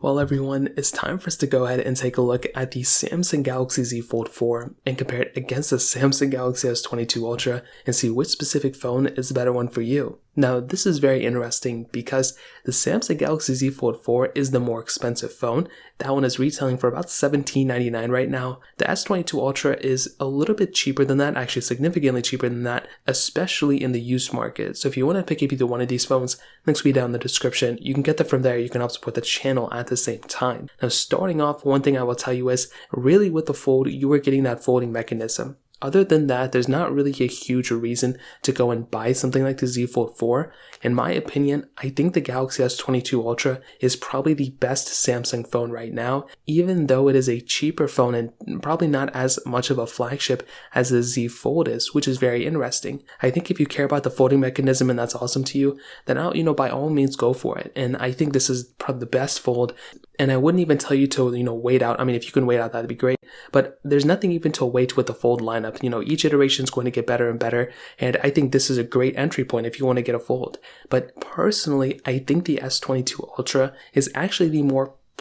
Well everyone, it's time for us to go ahead and take a look at the Samsung Galaxy Z Fold 4 and compare it against the Samsung Galaxy S22 Ultra and see which specific phone is the better one for you. Now this is very interesting because the Samsung Galaxy Z Fold 4 is the more expensive phone. That one is retailing for about $17.99 right now. The S22 Ultra is a little bit cheaper than that, actually significantly cheaper than that, especially in the used market. So if you want to pick up either one of these phones, links will be down in the description. You can get them from there. You can help support the channel at the same time. Now starting off, one thing I will tell you is really with the Fold, you are getting that folding mechanism. Other than that, there's not really a huge reason to go and buy something like the Z Fold 4. In my opinion, I think the Galaxy S22 Ultra is probably the best Samsung phone right now, even though it is a cheaper phone and probably not as much of a flagship as the Z Fold is, which is very interesting. I think if you care about the folding mechanism and that's awesome to you, then by all means go for it. And I think this is probably the best fold. And I wouldn't even tell you to, wait out. I mean, if you can wait out, that'd be great. But there's nothing even to wait with the Fold lineup. Each iteration is going to get better and better. And I think this is a great entry point if you want to get a Fold. But personally, I think the S22 Ultra is actually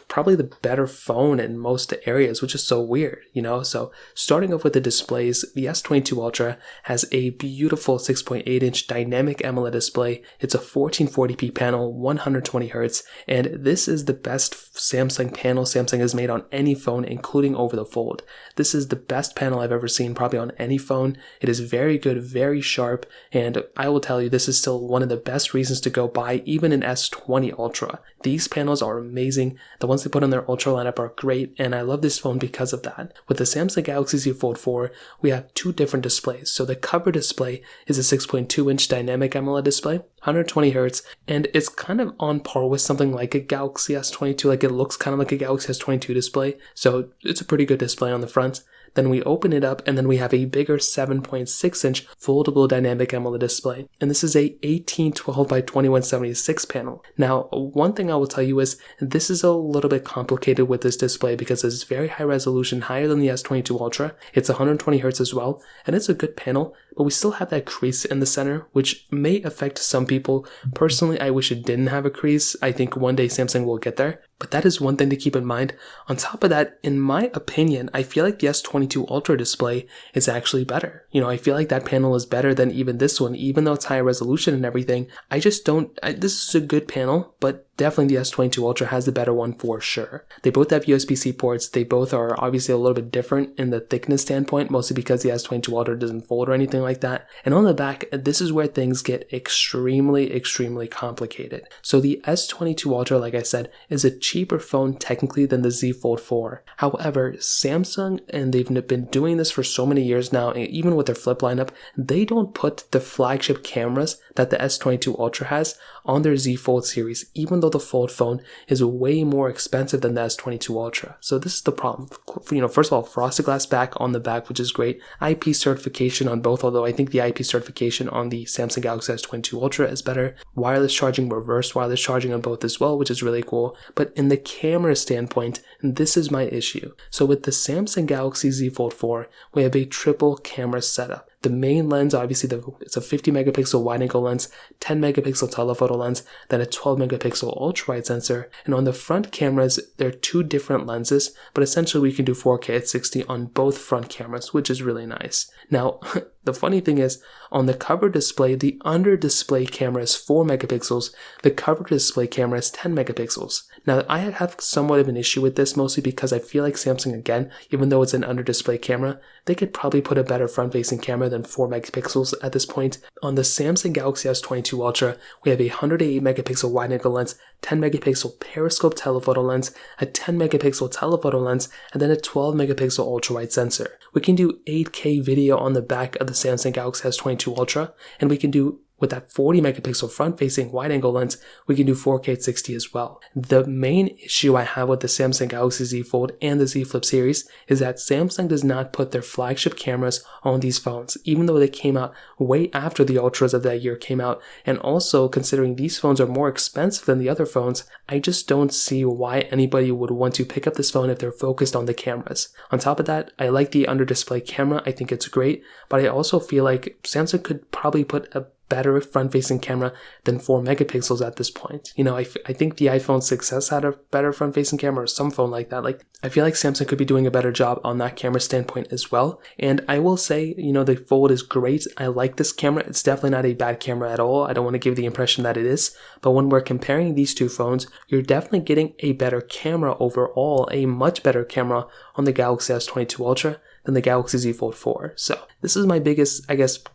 probably the better phone in most areas, which is so weird, So starting off with the displays, the S22 Ultra has a beautiful 6.8-inch dynamic AMOLED display. It's a 1440p panel, 120Hz, and this is the best Samsung panel Samsung has made on any phone, including over the Fold. This is the best panel I've ever seen probably on any phone. It is very good, very sharp, and I will tell you this is still one of the best reasons to go buy even an S20 Ultra. These panels are amazing. The ones they put on their Ultra lineup are great, and I love this phone because of that. With the Samsung Galaxy Z Fold 4, we have two different displays. So the cover display is a 6.2-inch dynamic AMOLED display, 120Hz, and it's kind of on par with something like a Galaxy S22, like it looks kind of like a Galaxy S22 display, so it's a pretty good display on the front. Then we open it up and then we have a bigger 7.6-inch foldable dynamic AMOLED display. And this is a 1812 by 2176 panel. Now, one thing I will tell you is this is a little bit complicated with this display because it's very high resolution, higher than the S22 Ultra. It's 120Hz as well, and it's a good panel, but we still have that crease in the center, which may affect some people. Personally, I wish it didn't have a crease. I think one day Samsung will get there. But that is one thing to keep in mind. On top of that, in my opinion, I feel like the S22 Ultra display is actually better. I feel like that panel is better than even this one, even though it's higher resolution and everything. I just don't, this is a good panel, but definitely the S22 Ultra has the better one for sure. They both have USB-C ports. They both are obviously a little bit different in the thickness standpoint, mostly because the S22 Ultra doesn't fold or anything like that. And on the back, this is where things get extremely, extremely complicated. So the S22 Ultra, like I said, is a cheaper phone technically than the Z Fold 4. However, Samsung, and they've been doing this for so many years now, and even with their flip lineup, they don't put the flagship cameras that the S22 Ultra has on their Z Fold series, even though the Fold phone is way more expensive than the S22 Ultra. So this is the problem. First of all, frosted glass back on the back, which is great. IP certification on both, although I think the IP certification on the Samsung Galaxy S22 Ultra is better. Wireless charging, reverse wireless charging on both as well, which is really cool. But in the camera standpoint, this is my issue. So with the Samsung Galaxy Z Fold 4, we have a triple camera setup. The main lens, obviously, it's a 50 megapixel wide angle lens, 10 megapixel telephoto lens, then a 12 megapixel ultra wide sensor. And on the front cameras, there are two different lenses, but essentially we can do 4K at 60 on both front cameras, which is really nice. Now, the funny thing is, on the cover display, the under display camera is 4 megapixels, the cover display camera is 10 megapixels. Now, I have somewhat of an issue with this, mostly because I feel like Samsung, again, even though it's an under display camera, they could probably put a better front facing camera than 4 megapixels at this point. On the Samsung Galaxy S22 Ultra, we have a 108 megapixel wide angle lens, 10 megapixel periscope telephoto lens, a 10 megapixel telephoto lens, and then a 12 megapixel ultra wide sensor. We can do 8K video on the back of the Samsung Galaxy S22 Ultra, and we can do, with that 40 megapixel front facing wide angle lens, we can do 4K at 60 as well. The main issue I have with the Samsung Galaxy Z Fold and the Z Flip series is that Samsung does not put their flagship cameras on these phones, even though they came out way after the Ultras of that year came out. And also, considering these phones are more expensive than the other phones, I just don't see why anybody would want to pick up this phone if they're focused on the cameras. On top of that, I like the under display camera. I think it's great, but I also feel like Samsung could probably put a better front-facing camera than 4 megapixels at this point. I think the iPhone 6s had a better front-facing camera, or some phone like that. Like, I feel like Samsung could be doing a better job on that camera standpoint as well. And I will say, the Fold is great. I like this camera. It's definitely not a bad camera at all. I don't want to give the impression that it is. But when we're comparing these two phones, you're definitely getting a better camera overall, a much better camera on the Galaxy S22 Ultra than the Galaxy Z Fold 4. So this is my biggest,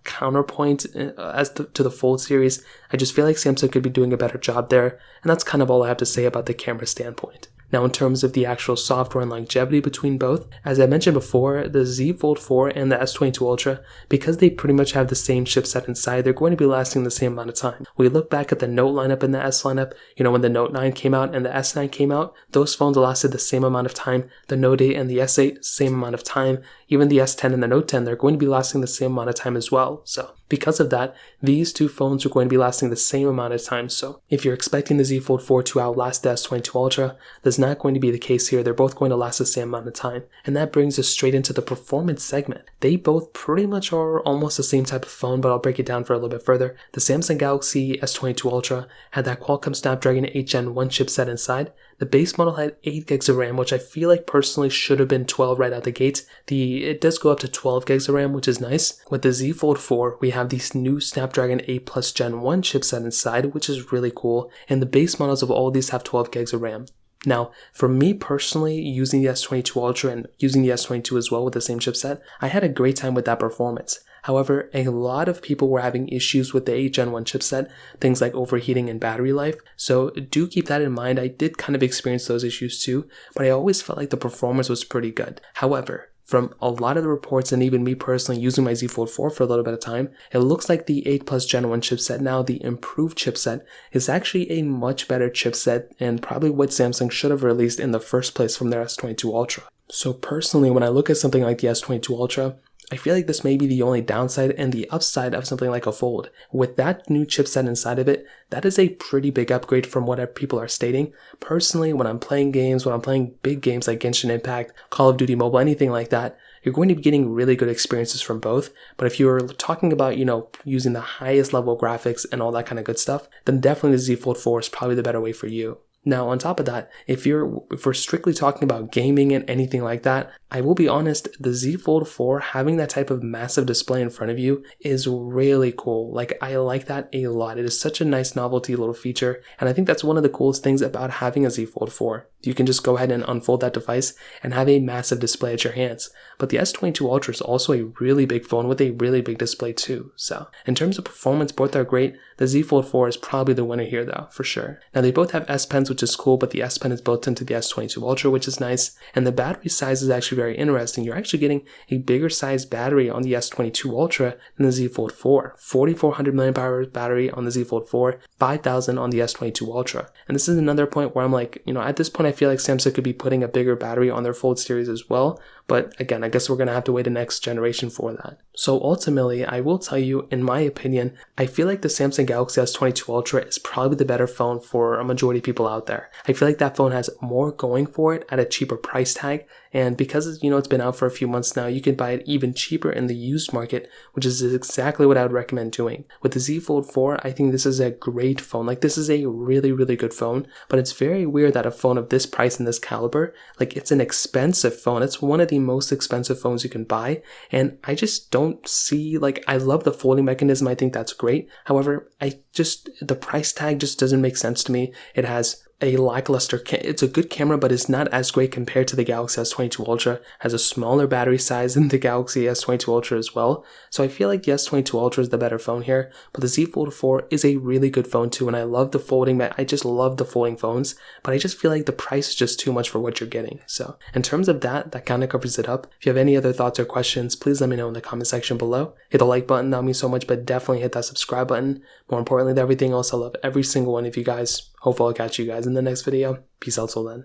counterpoint to the Fold series. I just feel like Samsung could be doing a better job there, and that's kind of all I have to say about the camera standpoint. Now, in terms of the actual software and longevity between both, as I mentioned before, the Z Fold 4 and the S22 Ultra, because they pretty much have the same chipset inside, they're going to be lasting the same amount of time. We look back at the Note lineup and the S lineup, when the Note 9 came out and the S9 came out, those phones lasted the same amount of time. The Note 8 and the S8, same amount of time. Even the S10 and the Note 10, they're going to be lasting the same amount of time as well. So because of that, these two phones are going to be lasting the same amount of time. So if you're expecting the Z Fold 4 to outlast the S22 Ultra, that's not going to be the case here. They're both going to last the same amount of time. And that brings us straight into the performance segment. They both pretty much are almost the same type of phone, but I'll break it down for a little bit further. The Samsung Galaxy S22 Ultra had that Qualcomm Snapdragon 8 Gen 1 chipset inside. The base model had 8 gigs of RAM, which I feel like personally should have been 12 right out the gate. It does go up to 12 gigs of RAM, which is nice. With the Z Fold 4, we have this new Snapdragon 8 Plus Gen 1 chipset inside, which is really cool. And the base models of all these have 12 gigs of RAM. Now, for me personally, using the S22 Ultra and using the S22 as well with the same chipset, I had a great time with that performance. However, a lot of people were having issues with the 8 Gen 1 chipset, things like overheating and battery life, so do keep that in mind. I did kind of experience those issues too, but I always felt like the performance was pretty good. However, from a lot of the reports and even me personally using my Z Fold 4 for a little bit of time, it looks like the 8 Plus Gen 1 chipset, now the improved chipset, is actually a much better chipset and probably what Samsung should have released in the first place from their S22 Ultra. So personally, when I look at something like the S22 Ultra, I feel like this may be the only downside, and the upside of something like a Fold. With that new chipset inside of it, that is a pretty big upgrade from what people are stating. Personally, when I'm playing games, when I'm playing big games like Genshin Impact, Call of Duty Mobile, anything like that, you're going to be getting really good experiences from both. But if you're talking about, using the highest level graphics and all that kind of good stuff, then definitely the Z Fold 4 is probably the better way for you. Now, on top of that, if we're strictly talking about gaming and anything like that, I will be honest, the Z Fold 4 having that type of massive display in front of you is really cool. Like, I like that a lot. It is such a nice novelty little feature, and I think that's one of the coolest things about having a Z Fold 4. You can just go ahead and unfold that device and have a massive display at your hands. But the S22 Ultra is also a really big phone with a really big display too. So, in terms of performance, both are great. The Z Fold 4 is probably the winner here though, for sure. Now, they both have S Pens, which is cool, but the S Pen is built into the S22 Ultra, which is nice. And the battery size is actually very interesting. You're actually getting a bigger size battery on the S22 Ultra than the Z Fold 4. 4400 mAh battery on the Z Fold 4, 5000 on the S22 Ultra. And this is another point where I'm like, at this point I feel like Samsung could be putting a bigger battery on their Fold series as well. But again, I guess we're going to have to wait the next generation for that. So ultimately, I will tell you, in my opinion, I feel like the Samsung Galaxy S22 Ultra is probably the better phone for a majority of people out there. I feel like that phone has more going for it at a cheaper price tag. And because, it's been out for a few months now, you can buy it even cheaper in the used market, which is exactly what I would recommend doing. With the Z Fold 4, I think this is a great phone. Like, this is a really, really good phone, but it's very weird that a phone of this price and this caliber, like, it's an expensive phone. It's one of the most expensive phones you can buy, and I just don't see, I love the folding mechanism. I think that's great. However, the price tag just doesn't make sense to me. It has a lackluster, it's a good camera, but it's not as great compared to the Galaxy S22 Ultra. Has a smaller battery size than the Galaxy S22 Ultra as well. So I feel like the S22 Ultra is the better phone here, but the Z Fold 4 is a really good phone too, and I love the folding, I just love the folding phones, but I just feel like the price is just too much for what you're getting. So in terms of that kind of covers it up. If you have any other thoughts or questions, please let me know in the comment section below. Hit the like button, that would mean so much, but definitely hit that subscribe button. More importantly than everything else, I love every single one of you guys. Hopefully I'll catch you guys in the next video. Peace out till then.